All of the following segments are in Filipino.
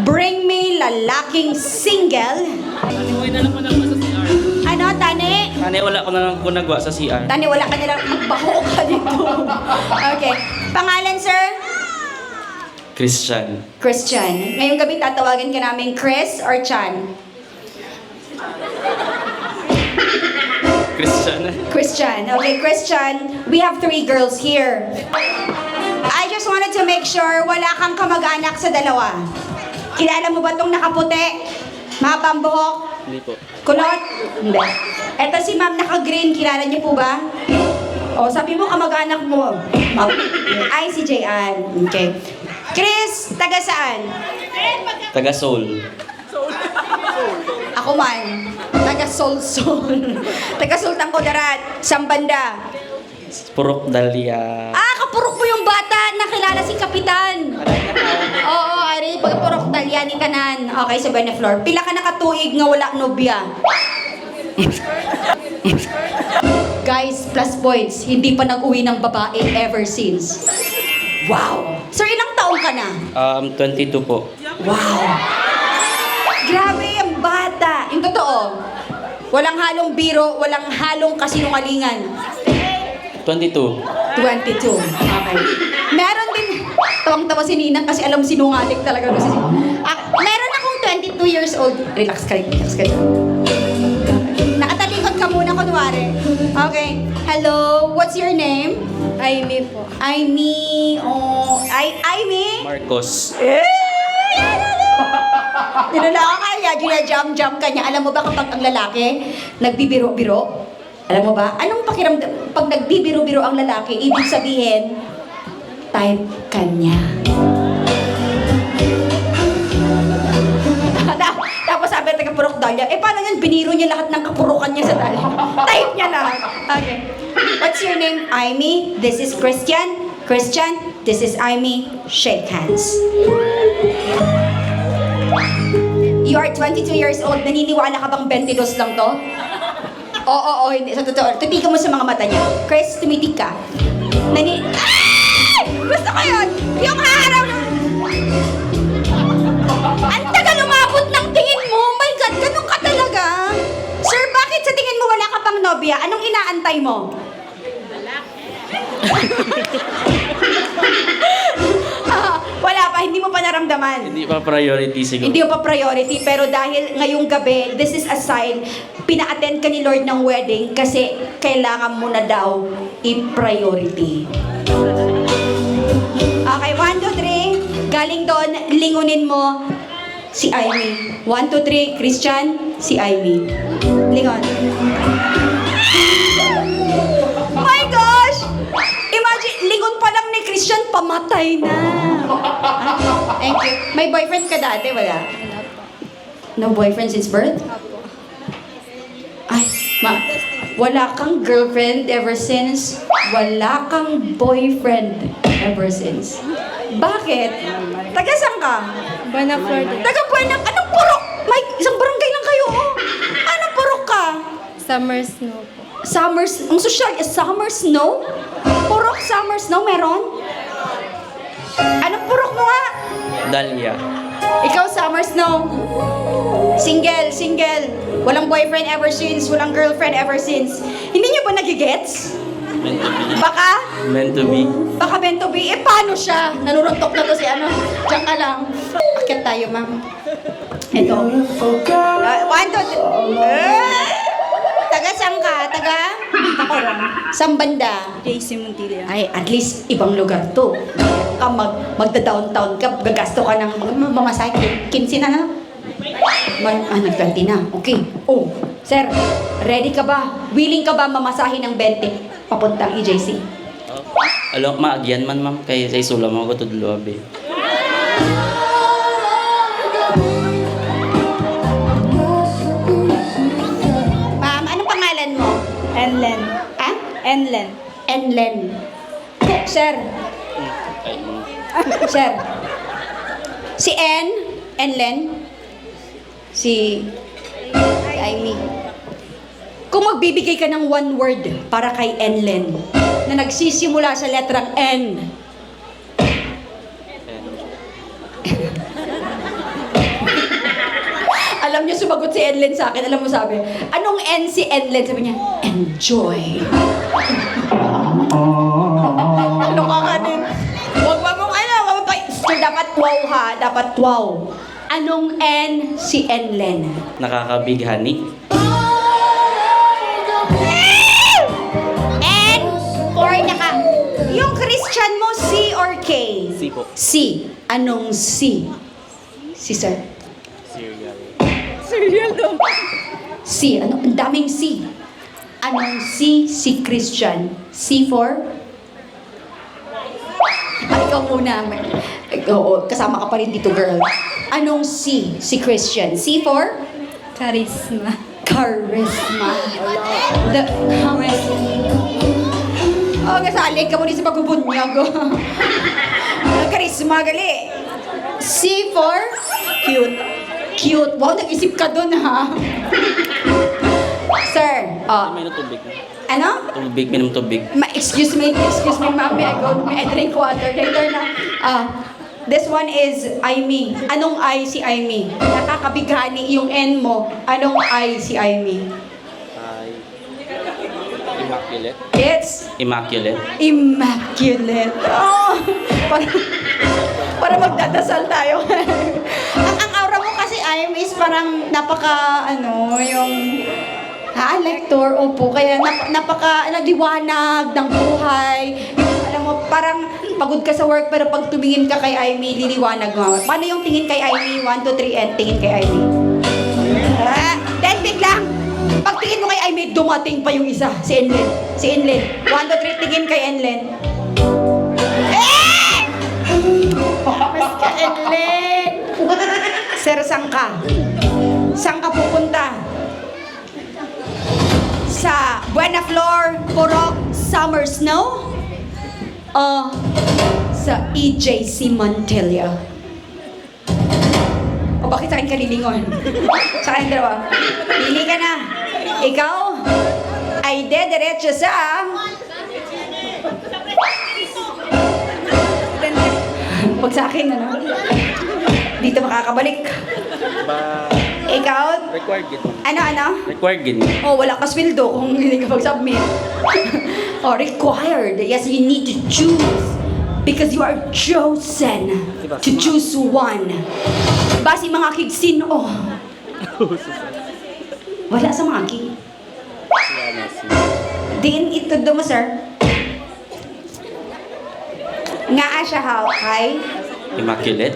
Bring me lalaking single. Uy, na lang ko nagwa sa CR. Ano, Tani? Tani, wala ko na lang ko nagwa sa CR. Tani, wala ka nilang magbaho ka dito. Okay. Pangalan, sir? Christian. Christian. Ngayong gabi tatawagan ka namin Chris or Chan? Christian. Christian. Okay, Christian, we have 3 girls here. I just wanted to make sure wala kang kamag-anak sa dalawa. Kilala mo ba tong nakaputi? Mabang buhok? Hindi po. Kulot? Hindi. Eto si ma'am naka-green, kilala niyo po ba? O, sabi mo kamag-anak mo. Ay, si Jayan. Okay. Chris, taga saan? Taga Seoul. Ako man. Taga Sol-Sol. Taga Sultan Kudarat. Sambanda. Purok Dalia. Ah, kapurok mo yung bata. Nakilala si Kapitan. Oo, ari. Pagpurok Dalia ni Kanan. Okay, sa Beneflor. Pila ka nakatuig nga wala nobya. Guys, plus points. Hindi pa nag-uwi ng babae ever since. Wow. Sir, ilang taong ka na? 22 po. Wow. Grabe yung bata. Yung totoo. Walang halong biro, walang halong kasinungalingan. 22. 22. Okay. Meron din, tawang-tawa si Ninang kasi alam sinungaling talaga. Meron akong 22 years old. Relax ka rin, relax ka rin. Nakatalikod ka muna, kunwari. Okay. Hello, what's your name? Aimee po. Aimee. Oh, Aimee? Marcos. Tinula ka kaya, ginajam-jam ka niya. Alam mo ba kapag ang lalaki nagbibiro-biro? Alam mo ba? Anong pakiramdam? Pag nagbibiro-biro ang lalaki, ibig sabihin, type ka niya. Tapos sabi taga Purok Dalia, paano yun? Biniro niya lahat ng kapurukan niya sa Dalia. Type niya lahat. Okay. What's your name? Aimee. This is Christian. Christian, this is Aimee. Shake hands. You are 22 years old. Naniniwala ka bang 22 lang to? Oo, hindi. Sa totoo. Titigan mo sa mga mata niya. Chris, tumitig ka. Ay! Gusto ko yun! Yung haaraw na... Ang tagal umabot ng tingin mo! Oh my God, ganun ka talaga! Sir, bakit sa tingin mo wala ka pang nobya? Anong inaantay mo? Wala pa, hindi mo pa naramdaman. Hindi pa priority siguro. Hindi pa priority, pero dahil ngayong gabi, this is a sign, pina-attend ka ni Lord ng wedding kasi kailangan mo na daw i-priority. Okay, 1, 2, 3. Galing doon, lingunin mo si Aimee. 1, 2, 3, Christian, si Aimee. Lingon. My gosh! Imagine, lingon pa lang ni Christian, pamatay na. Thank you. May boyfriend ka dati? Wala? No boyfriend since birth? Ay, wala kang girlfriend ever since? Wala kang boyfriend ever since? Bakit? Taga saan ka? Banaflor. Taga Buena. Anong purok? May isang barangay lang kayo, oh. Anong purok ka? Summer snow po. Ang social is summer snow? Purok summer snow meron? Anong purok mo nga? Dalia. Ikaw summer snow? Single, single. Walang boyfriend ever since, walang girlfriend ever since. Hindi niyo ba nagigets? Meant to be. Baka? Meant to be. Baka meant to be. Paano siya? Nanununtok na to si ano. Diyan ka lang. Akit tayo, ma'am. Ito. 1, 2, 3. Taga saan ka? Taga? Saan banda? JC Montilla. Ay, at least ibang lugar to. Ka magda-downtown ka, gagasto ka ng mamasahe. 15 na na? Nag-20 na. Okay. Oh, sir, ready ka ba? Willing ka ba mamasahe ng 20 papuntang EJC? Alam, maagyan man ma'am kay sa isulam ako tudlo abi. Ma'am, anong pangalan mo? Enlen. Ah? Enlen. Enlen. Sir, Ay, sir. Si Enlen. Si Aimee. Kung magbibigay ka ng one word para kay Enlen na nagsisimula sa letrang N, si Enlen sa akin, alam mo sabi, anong N si Enlen? Sabi niya, enjoy. Ano ka kanin? Huwag mong Sir, dapat wow ha, dapat wow. Anong N si Enlen? Nakakabighani. N or yung Christian mo, C or K? C po. C. Anong C? Si Sir. Cereal. C. Ano? Ang daming C. Anong C si Christian? C for? Ikaw muna. Oo, kasama ka pa rin dito, girl. Anong C si Christian? C for? Charisma. Charisma. The charisma. Oh, kasali ka mo din sa pagbubunyag. Charisma, gali. C for? Cute. Cute. Wow, nag-isip ka dun, ha? Sir, May tubig na. ano? Tubig, minum tubig. Excuse me, ma'am. May I drink water. Later na. This one is Aimee. Anong I si Aimee? Nakakabighani yung N mo. Anong I si Aimee? Ay. Immaculate. It's Immaculate. immaculate. Oh, para magdadasal tayo. ang aura mo kasi Aimee is parang napaka, yung lector, opo. Kaya napaka liwanag ng buhay. Yung, alam mo, parang pagod ka sa work pero pag tumingin ka kay Aimee, liliwanag mo. Paano yung tingin kay Aimee? 1, 2, 3, and tingin kay Aimee. Then biglang, pag tingin mo kay Aimee, dumating pa yung isa, si Enlen. Si Enlen. 1, 2, 3, tingin kay Enlen. Mas ka Enlen. Sir, saan ka? Saan ka pupunta? Sa Buena Flor, Purok, Summer Snow? Sa EJC Montilla. O bakit sa akin ka lilingon? Sa akin dalawa. Pili ka na. Ikaw ay dediretso sa... Pag sa akin, ano? Dito makakabalik. Ikaw? Required gid. Ano? Required gid. Oh, wala ka sweldo kung hindi ka pag-submit. Oh, required. Yes, you need to choose. Because you are chosen to choose one. Basi mga kigsin, oh. Wala sa mga kig. Din ito do mo, sir. Nga siya how, kay? Immaculate.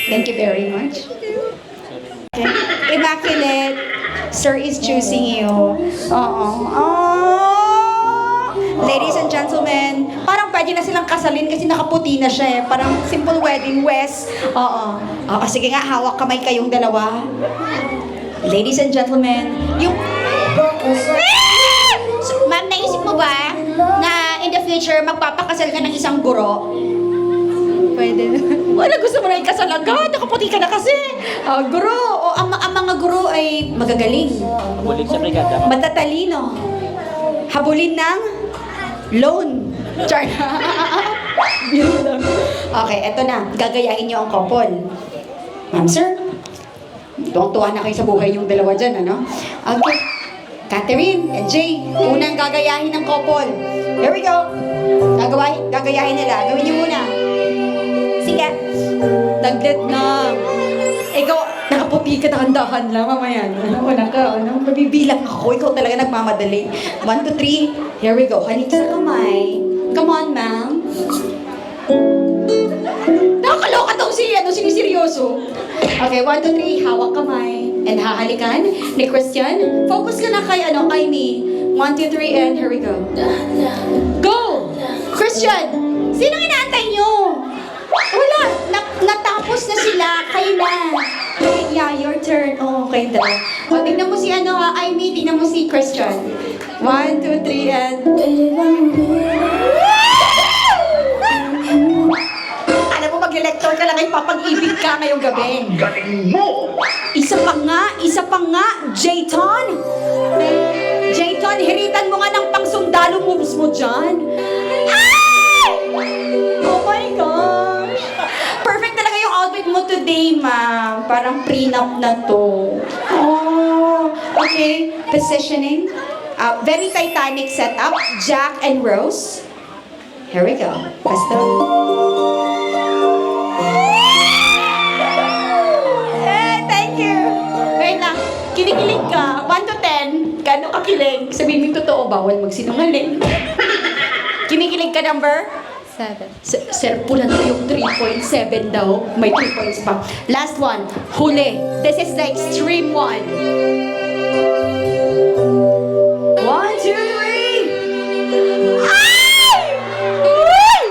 Thank you very much. Okay. Immaculate, sir is choosing you. Ladies and gentlemen, parang pwede na silang kasalin kasi nakaputi na siya eh. Parang simple wedding, Wes. Sige nga, hawak kamay kayong dalawa. Ladies and gentlemen, yung... So, ma'am, naisip mo ba na in the future magpapakasal ka ng isang guro? Pwede na. Wala, gusto mo na ikasal agad. Nakaputi ka na kasi. Guro. O, ang mga guro ay magagaling. Bulig sa brigada. Matatalino. Habulin ng loan. Char. Yun lang. Okay, eto na. Gagayahin niyo ang couple. Ma'am, sir. Tuwang-tuwa na kayo sa buhay niyong dalawa dyan, ano? Okay. Catherine and Jay, unang gagayahin ng couple. Here we go. Gagayahin nila. Gawin niyo muna. Sige. Taglit na. Ikaw, nakaputi ka, nakandahan lang. Mamaya, wala ka. Mabibilang ako. Ikaw talaga nagmamadali. 1, 2, 3. Here we go. Halik sa kamay. Come on, ma'am. Nakakaloka tong siniseryoso. Okay, 1, 2, 3. Hawak kamay. And hahalikan ni Christian. Focus ka na kay me. 1, 2, 3, and here we go. Go! Christian! Sino inaantay nyo? Wala! Natapos na sila. Kayo na. Yeah, your turn. Oh, okay daw. O, tingnan mo si Aimee. Tingnan mo si Christian. 1, 2, 3, and... Alam mo, magle-lecture ka lang ay papag-ibig ka ngayong gabi. Galing mo! Isa pa nga, Jayton! Jayton, hiritan mo nga ng pangsundalo moves mo dyan. Ay! Oh my gosh! Perfect talaga yung outfit mo today, ma'am. Parang prenup na to. Oh, okay. Positioning. Very Titanic setup. Jack and Rose. Here we go. Basta. Thank you. Wait lang. Kinikilig ka. 1 to 10. Gano'n kakilig? Sabihin mo yung totoo. Bawal magsinungaling. Kinikilig ka number? 7. Sir, pulan ko yung 3.7 daw. May 3 points pa. Last one. Huli. This is the extreme one. 1, 2, 3. Ay! Ay!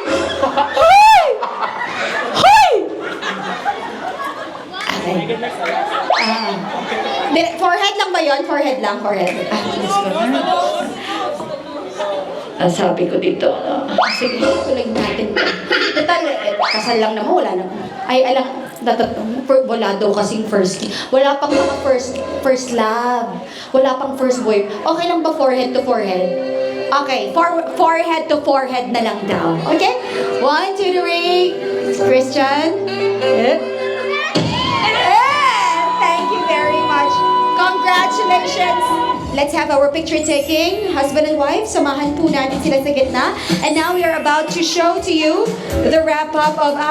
Ay! Ay! Forehead lang ba yun? Forehead lang, forehead. Sabi ko dito, sige, tuloy natin. Total, kasal lang naman, wala naman. Ay, alam, wala daw kasing first. Wala pang mga first love. Wala pang first boy. Okay lang ba forehead to forehead? Okay, forehead to forehead na lang daw. Okay? 1, 2, 3. Christian. Thank you very much. Congratulations. Let's have our picture taking. Husband and wife, samahan po natin sila sa gitna. And now we are about to show to you the wrap up of our